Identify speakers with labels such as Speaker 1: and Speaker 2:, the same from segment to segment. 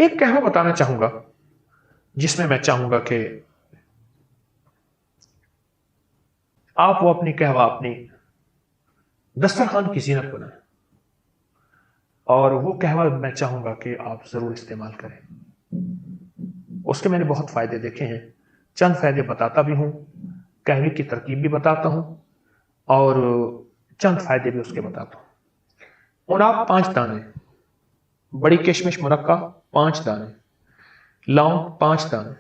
Speaker 1: ایک قہوہ بتانا چاہوں گا جس میں چاہوں گا کہ آپ وہ اپنی قہوہ اپنی دسترخوان کی زینت بنائیں، اور وہ قہوہ میں چاہوں گا کہ آپ ضرور استعمال کریں۔ اس کے میں نے بہت فائدے دیکھے ہیں، چند فائدے بتاتا بھی ہوں، قہوے کی ترکیب بھی بتاتا ہوں، اور چند فائدے بھی اس کے بتاتا ہوں۔ عناب 5 دانے، بڑی کشمش منقع 5 دانے، لونگ 5 دانے،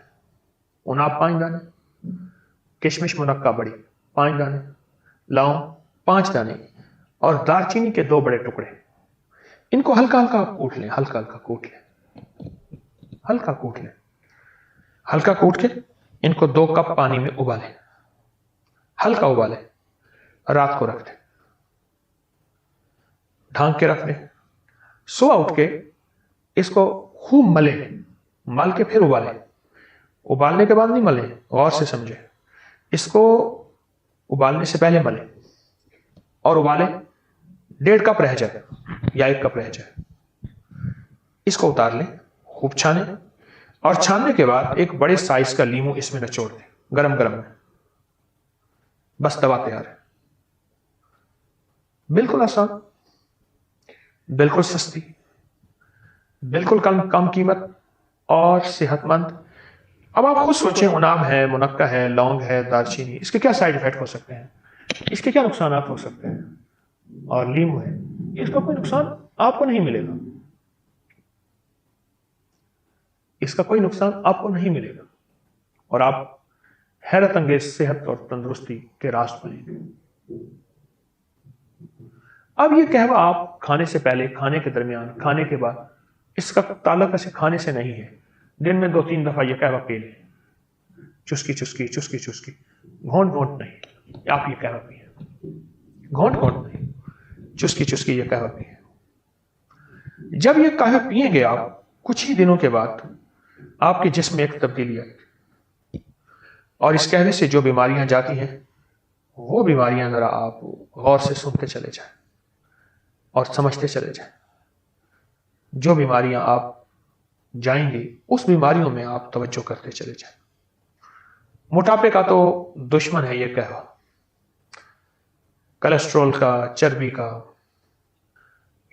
Speaker 1: عناب 5 دانے، کشمش منقع بڑی 5 دانے، لونگ 5 دانے، اور دار چینی کے 2 بڑے ٹکڑے۔ ان کو ہلکا ہلکا کوٹ لیں، ہلکا ہلکا کوٹ لیں، ہلکا کوٹ لیں، ہلکا کوٹ کے ان کو 2 کپ پانی میں ابالیں، ہلکا ابالیں، رات کو رکھ دیں، ڈھانک کے رکھ دیں۔ صبح اٹھ کے اس کو خوب ملیں، مل کے پھر ابالیں۔ ابالنے کے بعد نہیں ملیں، غور سے سمجھیں، اس کو ابالنے سے پہلے ملیں اور ابالیں 1.5 کپ رہ جائے یا 1 کپ رہ جائے، اس کو اتار لیں، خوب چھانیں، اور چھاننے کے بعد ایک بڑے سائز کا لیمو اس میں نچوڑ دیں، گرم گرم میں، بس دوا تیار ہے۔ بالکل آسان، بالکل سستی، بالکل کم قیمت اور صحت مند۔ اب آپ خود سوچیں، عناب ہے، منقع ہے، لونگ ہے، دار چینی، اس کے کیا سائیڈ افیکٹ ہو سکتے ہیں، اس کے کیا نقصانات ہو سکتے ہیں، اور لیمو ہے، اس کا کوئی نقصان آپ کو نہیں ملے گا، اس کا کوئی نقصان آپ کو نہیں ملے گا، اور آپ حیرت انگیز صحت اور تندرستی کے راز پائیں گے۔ اب یہ قہوہ آپ کھانے سے پہلے، کھانے کے درمیان، کھانے کے بعد، اس کا تعلق ایسے کھانے سے نہیں ہے، دن میں 2-3 دفعہ یہ قہوہ پی لیں، چسکی چسکی چسکی چسکی، گھونٹ گھونٹ نہیں، آپ یہ قہوہ پیئیں، گھونٹ گھونٹ نہیں، چسکی چسکی یہ قہوہ پیئیں۔ جب یہ قہوہ پیئیں گے آپ، کچھ ہی دنوں کے بعد آپ کے جسم میں ایک تبدیلی آئے گی، اور اس قہوے سے جو بیماریاں جاتی ہیں، وہ بیماریاں ذرا آپ غور سے سنتے چلے جائیں اور سمجھتے چلے جائیں۔ جو بیماریاں آپ جائیں گے، اس بیماریوں میں آپ توجہ کرتے چلے جائیں۔ موٹاپے کا تو دشمن ہے یہ قہوہ، کولیسٹرول کا، چربی کا،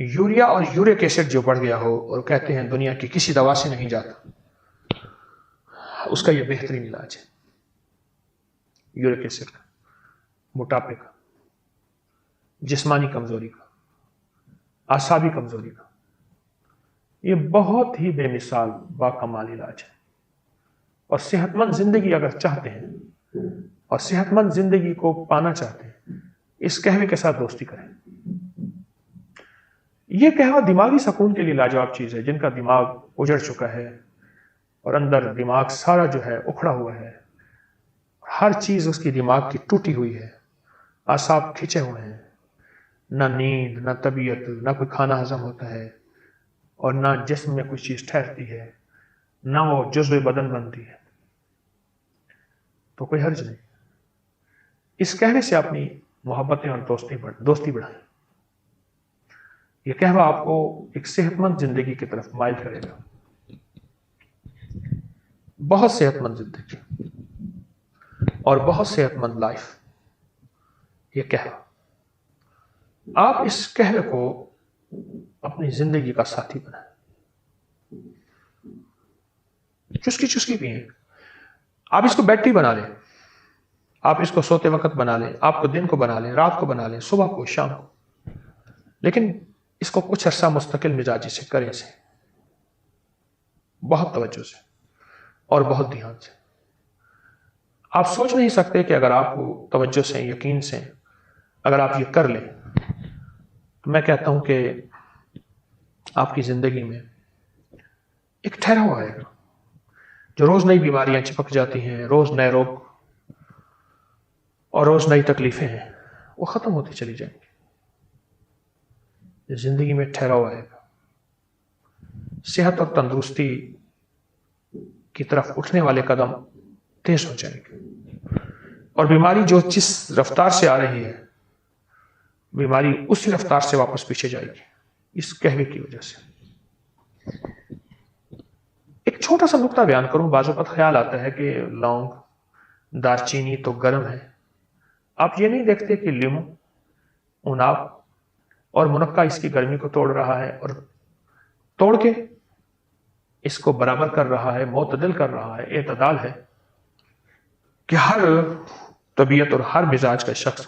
Speaker 1: یوریا اور یورک ایسڈ جو بڑھ گیا ہو اور کہتے ہیں دنیا کی کسی دوا سے نہیں جاتا، اس کا یہ بہترین علاج ہے، یورک ایسڈ کا، موٹاپے کا، جسمانی کمزوری کا، اعصابی کمزوری کا، یہ بہت ہی بے مثال باکمال علاج ہے۔ اور صحت مند زندگی اگر چاہتے ہیں اور صحت مند زندگی کو پانا چاہتے ہیں، اس قہوے کے ساتھ دوستی کریں۔ یہ قہوہ دماغی سکون کے لیے لاجواب چیز ہے، جن کا دماغ اجڑ چکا ہے اور اندر دماغ سارا جو ہے اکھڑا ہوا ہے، ہر چیز اس کی دماغ کی ٹوٹی ہوئی ہے، اعصاب کھچے ہوئے ہیں، نہ نیند، نہ طبیعت، نہ کوئی کھانا ہضم ہوتا ہے، اور نہ جسم میں کوئی چیز ٹھہرتی ہے، نہ وہ جزو بدن بنتی ہے، تو کوئی حرج نہیں۔ اس قہوے سے اپنی محبتیں اور دوستی بڑھائیں۔ یہ قہوہ آپ کو ایک صحت مند زندگی کی طرف مائل کرے گا، بہت صحت مند زندگی اور بہت صحت مند لائف۔ یہ قہوہ، آپ اس قہوے کو اپنی زندگی کا ساتھی بنائیں، چسکی چسکی پئیں۔ آپ اس کو بیڈ ٹی بنا لیں، آپ اس کو سوتے وقت بنا لیں، آپ کو دن کو بنا لیں، رات کو بنا لیں، صبح کو، شام کو، لیکن اس کو کچھ عرصہ مستقل مزاجی سے کریں، سے بہت توجہ سے اور بہت دھیان سے۔ آپ سوچ نہیں سکتے کہ اگر آپ کو توجہ سے، یقین سے اگر آپ یہ کر لیں، تو میں کہتا ہوں کہ آپ کی زندگی میں ایک ٹھہراؤ آئے گا، جو روز نئی بیماریاں چپک جاتی ہیں، روز نئے روگ اور روز نئی تکلیفیں ہیں، وہ ختم ہوتی چلی جائیں گی۔ زندگی میں ٹھہراؤ آئے گا، صحت اور تندرستی کی طرف اٹھنے والے قدم تیز ہو جائیں گے، اور بیماری جو جس رفتار سے آ رہی ہے، بیماری اسی رفتار سے واپس پیچھے جائے گی، اس قہوے کی وجہ سے۔ چھوٹا سا نقطہ بیان کروں، بعض اوقات خیال آتا ہے کہ لونگ دار چینی تو گرم ہے، آپ یہ نہیں دیکھتے کہ لیمو اناب اور منقع اس کی گرمی کو توڑ رہا ہے اور توڑ کے اس کو برابر کر رہا ہے، معتدل کر رہا ہے، اعتدال ہے کہ ہر طبیعت اور ہر مزاج کا شخص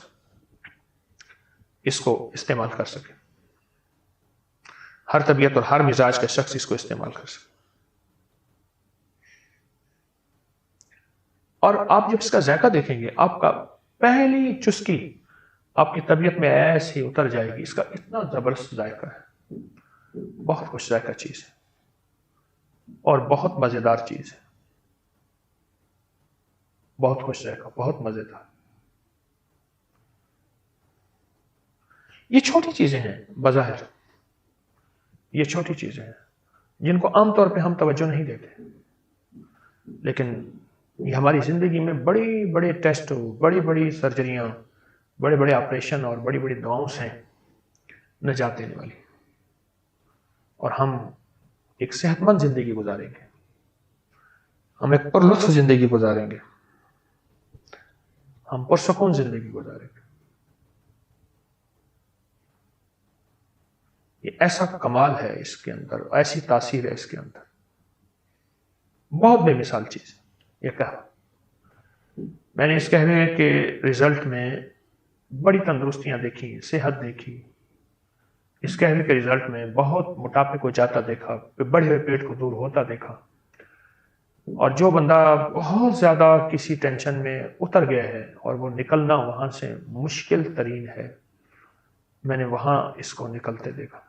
Speaker 1: اس کو استعمال کر سکے، ہر طبیعت اور ہر مزاج کا شخص اس کو استعمال کر سکے۔ اور آپ جب اس کا ذائقہ دیکھیں گے، آپ کا پہلی چسکی آپ کی طبیعت میں ایسے ہی اتر جائے گی۔ اس کا اتنا زبردست ذائقہ ہے، بہت خوش ذائقہ چیز ہے اور بہت مزیدار چیز ہے، بہت خوش ذائقہ، بہت مزیدار۔ یہ چھوٹی چیزیں ہیں بظاہر، یہ چھوٹی چیزیں ہیں جن کو عام طور پہ ہم توجہ نہیں دیتے، لیکن یہ ہماری زندگی میں بڑی بڑے ٹیسٹ، بڑی بڑی سرجریاں، بڑے بڑے آپریشن اور بڑی بڑی دواؤں سے نجات دینے والی، اور ہم ایک صحت مند زندگی گزاریں گے، ہم ایک پرلطف زندگی گزاریں گے، ہم پرسکون زندگی گزاریں گے۔ یہ ایسا کمال ہے اس کے اندر، ایسی تاثیر ہے اس کے اندر، بہت بے مثال چیز ہے یہ قہوہ۔ میں نے اس قہوے کے رزلٹ میں بڑی تندرستیاں دیکھی، صحت دیکھی، اس قہوے کے رزلٹ میں بہت موٹاپے کو جاتا دیکھا، بڑھے ہوئے پیٹ کو دور ہوتا دیکھا، اور جو بندہ بہت زیادہ کسی ٹینشن میں اتر گیا ہے اور وہ نکلنا وہاں سے مشکل ترین ہے، میں نے وہاں اس کو نکلتے دیکھا۔